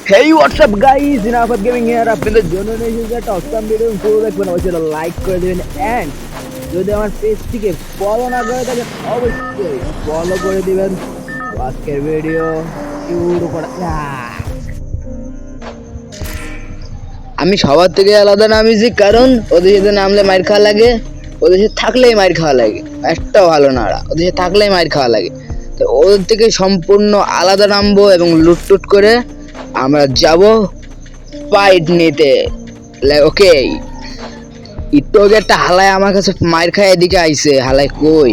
Hey, what's up guys? Inafat Gaming here. আপনাদের জন্য নিয়ে এসেছি একটা অসাম ভিডিও। পুরো দেখবেন, অবশ্যই লাইক করে দেবেন এন্ড যদি আমার পেজটিকে ফলো না করে থাকেন অবশ্যই ফলো করে দিবেন। আজকের ভিডিও শুরু করা যাক। আমি সবার থেকে আলাদা নামিয়েছি কারণ ওদের সাথে নামলে মার খাওয়া লাগে, ওদের সাথে থাকলেই মার খাওয়া লাগে। একটাও ভালো না, ওদের সাথে থাকলেই মার খাওয়া লাগে। তো ওদের থেকে সম্পূর্ণ আলাদা নামবো এবং লুটটুট করে আমরা যাব ফাইট নিতে। ওকে, একটু আগে একটা হালায় আমার কাছে মার খায় এদিকে আইছে। হালায় কই?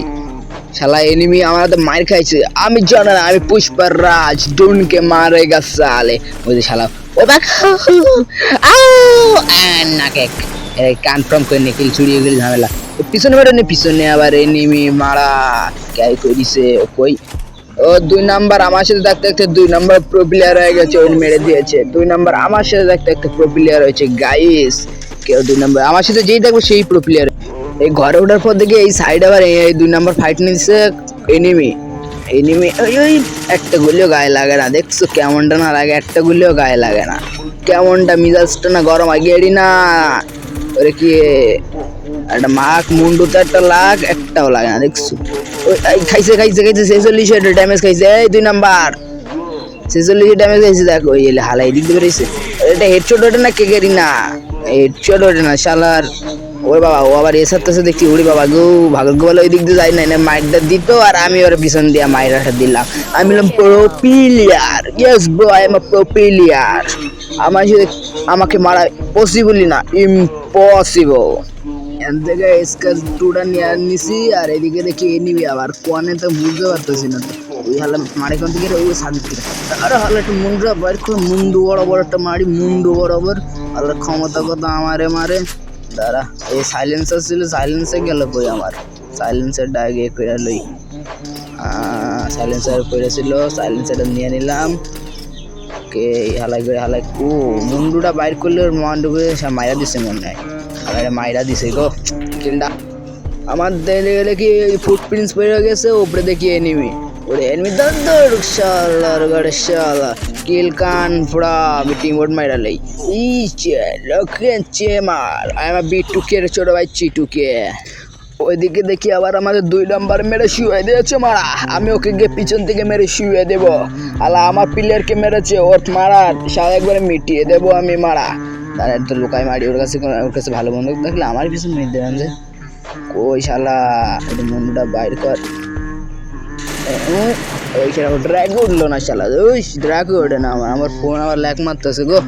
শালা এনিমি আমার হাতে মার খাইছে। আমি জানি না, আমি পুষ্পার রাজ ডুনকে মারেগা সালে। ওই যে শালা ও নাকে কনফার্ম করে নিখিল চুরিয়ে গেলে ঝামেলা। পিছনে বেরোনি, পিছনে আবার এনিমি মারা কে করিছে। কই ও 2 নাম্বার আমার সাথে দেখতে দেখতে 2 নাম্বার প্রো প্লেয়ার হয়ে গেছে, ওই মেরে দিয়েছে। 2 নাম্বার আমার সাথে দেখতে দেখতে প্রো প্লেয়ার হয়েছে গাইস। কেউ 2 নাম্বার আমার সাথে যেই দেখবে সেই প্রো প্লেয়ার। এই ঘরে ওঠার পর দেখি এই সাইড আবার এই 2 নাম্বার ফাইট নিচ্ছে এনিমি। ওই একটা গুলিও গায়ে লাগে না। দেখছো কেমনটা না লাগে? একটা গুলিও গায়ে লাগে না। কেমনটা মিজাজটা না গরম আগেরই না। ওরে কি একটা মাখ মুন্ডুতে একটা লাগ, একটাও লাগে না। দেখছো খাইছে 46 ড্যামেজ খাইছে। এই 2 নাম্বার 46 ড্যামেজ খাইছে। দেখো ওই হালাই দিক দিয়ে বেরিয়েছে। এটা হেডশট ওঠে না, কেকেরি না, হেডশট ওঠে না শালার। ওরে বাবা, ও আবার এসার তাসে দেখছি। ওরে বাবা গো, ভাগ্য ভালো ওই দিক দিয়ে যাই না, মাইরটা দিত আর আমি ওর পিছন দিয়ে মাইরাটা দিলাম। আমি বললাম pro player. Yes bro, I am a pro player. আমার সাথে আমাকে মারা পসিবলই না, ইম্পসিবল। এখান থেকে স্কার 2টা নিয়ে নিছি আর এদিকে দেখি এনিমি আবার কোয়ানে তো বুঝতে পারতেছি না। তো ওই হালা মারি কোন থেকে ওই সাদিক থেকে আর হালা একটু মুন্ডা বাইর করে মুন্ডু বরাবর একটা মারি, মুন্ডু বরাবর। আল্লাহর ক্ষমতা কত আমারে মারে। দাঁড়া, এই সাইলেন্সার ছিল, সাইলেন্সে গেল কই? আমার সাইলেন্সার ডাগে কইরা লই। সাইলেন্সার কইরাছিল, সাইলেন্সারটা নিয়ে নিলাম। ওকে, হালাই করে হালাই মুন্ডুটা বাইর করলে ওর মুন্ডুকে মাইরা দিছে মনে হয়। আমার মাইরা দিছে গো কিলটা। আমার দেখে গেলে কি ফুটপ্রিন্টস পড়ে গেছে, উপরে দেখি এনিমি। ওরে এনিমি দর শালার গাড়ে শালা কিল কান পুরা আমি টিম ওয়ার্ড মাইরা লই। ইচে লকেন চেমার আই এম বি2কে এর ছোট ভাই চিটুকে। ওইদিকে দেখি আবার আমাদের 2 নাম্বার মেরে শুয়ে দিয়েছে মারা। আমি ওকে গিয়ে পিছন থেকে মেরে শুয়ে দেব। আলা আমার প্লেয়ারকে মেরেছে, ওর মারা সারা একবারে মিটিয়ে দেবো আমি মারা। তার তো লুকাই মারি ওর কাছে ভালো বন্ধু দেখলে আমার পিছনে মেরে দেবেন যে। কই শালা এটা মুন্ডুটা বাইর কর। ওই শালা ড্র্যাগ উঠলো না শালা। ওই ড্র্যাগ ওঠে না আমার ফোন আবার ল্যাগ মারতেছে গো।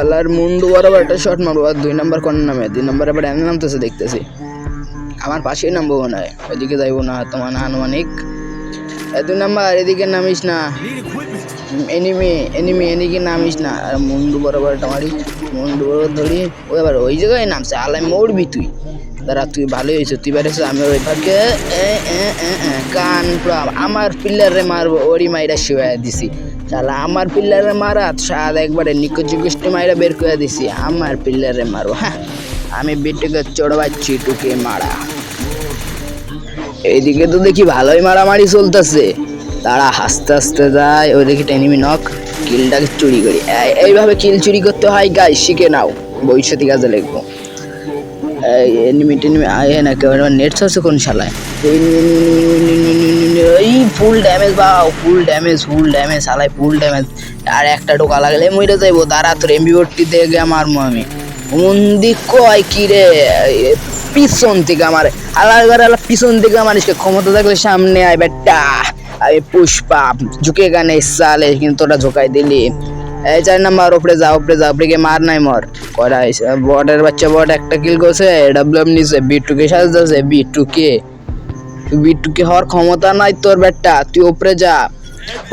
আল্লাহর মুন্ডু বরাবর একটা শট মারবো আর 2 নাম্বার কোন নামে 2 নাম্বার আবার এমন নামতেছে দেখতেছি। আমার পাশেই নামবো মনে হয়, ওইদিকে যাইবো না তোমার আনুমানিক। 2 নাম্বার এদিকে নামিস না, এদিকে নামিস না। আর মুন্ডু বরাবর একটা মারি, মুন্ডু বরাবর ধরি। ওই আবার ওই জায়গায় নামছে। আলাই মরবি তুই। দাঁড়া, তুই ভালোই হয়েছে, তুই বেড়েছে। আমি ওই ফাঁকে কান পুরো আমার পিলারে মারবো। ওরই মাইরা শুয়ে দিছি শালা। আমার পিলারে মারা স্বাদ একবারে নিকট গোষ্ঠী মাইরা বের করে দিছি। আমার পিলারে মারবো। হ্যাঁ, আমি বিটুকে চড়বাচ্ছি টুকে মারা। এইদিকে তো দেখি ভালোই মারামারি চলতেছে। তারা হাসতে হাসতে যায়। ওই দেখি এনিমি নক, কিলটাকে চুরি করি। এইভাবে কিল চুরি করতে হয় গাই, শিখে নাও, ভবিষ্যতে কাজে লাগবো। এনিমি আয় না কেউ নেট আছে কোন শালায়। এই ফুল ড্যামেজ বাও, ফুল ড্যামেজ শালায়, ফুল ড্যামেজ। আর একটা টোকা লাগলে মরে যাইবো। দাঁড়া, তোর এমবি40 দিয়ে মারবো আমি। মন্দি কয় কি রে, পিছন থেকে আমার আলাদা পিছন থেকে মানুষকে ক্ষমতা থাকলে সামনে আয় বেটা। আমি পুষ্পা ঝুঁকে গানে সালে, কিন্তু ওটা ঝোঁকাই দিলি। এই 4 নাম্বার উপরে যা, উপরে গিয়ে মার নাই মর করা। বটের বাচ্চা বট একটা কিল করছে, ডাব্লিউএম নিছে। বি2কে সাজতেছে। বি2কে হওয়ার ক্ষমতা নাই তোর বেটা। তুই উপরে যা,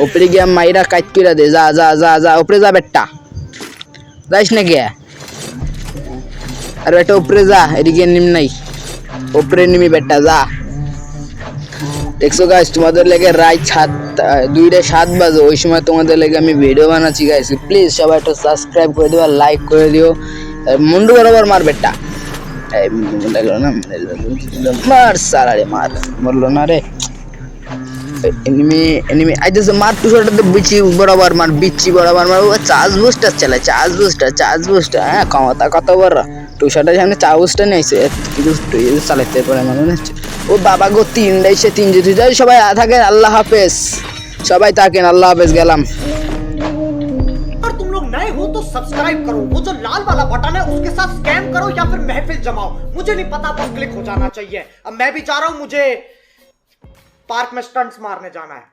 উপরে গিয়া মাইরা কাইট কইরা দে। যা যা যা যা উপরে যা বেটা, যাইস না গিয়া। আর বেটা উপরে যা, এদিকে নিম নাই, উপরে নিমি বেটা যা। দেখছো গাইস, তোমাদের লেগে রাত 2:07 বাজে, ওই সময় তোমাদের লেগে আমি ভিডিও বানাচ্ছি গাইস। প্লিজ সবাই একটু সাবস্ক্রাইব করে দিও, লাইক করে দিও। মুন্ডু বরাবর মার বেটা। এই লাগলো না, মার সারা রে, মার মরলো না রে। এনিমি এনিমি আইতেছে, মার টু শটে বিচি বরাবর মার, বিচি বরাবর মার। ও চার্জ বুস্টার চালায়, চার্জ বুস্টার। হ্যাঁ, ক্ষমতা কত বড়! টু শটের সামনে চার্জ বুস্টার নিয়েছে, কিন্তু চালাইতে পারে মনে হচ্ছে। ও বাবা গো, তিনটাই সে তিন জিতে যায়। সবাই থাকেন, আল্লাহ হাফেজ। সবাই থাকেন, আল্লাহ হাফেজ, গেলাম। और तुम लोग नए हो तो सब्सक्राइब करो, वो जो लाल वाला बटन है उसके साथ स्कैम करो या फिर महफिल जमाओ, मुझे नहीं पता, बस क्लिक हो जाना चाहिए। अब मैं भी जा रहा हूं, मुझे पार्क में स्टंट्स मारने जाना है।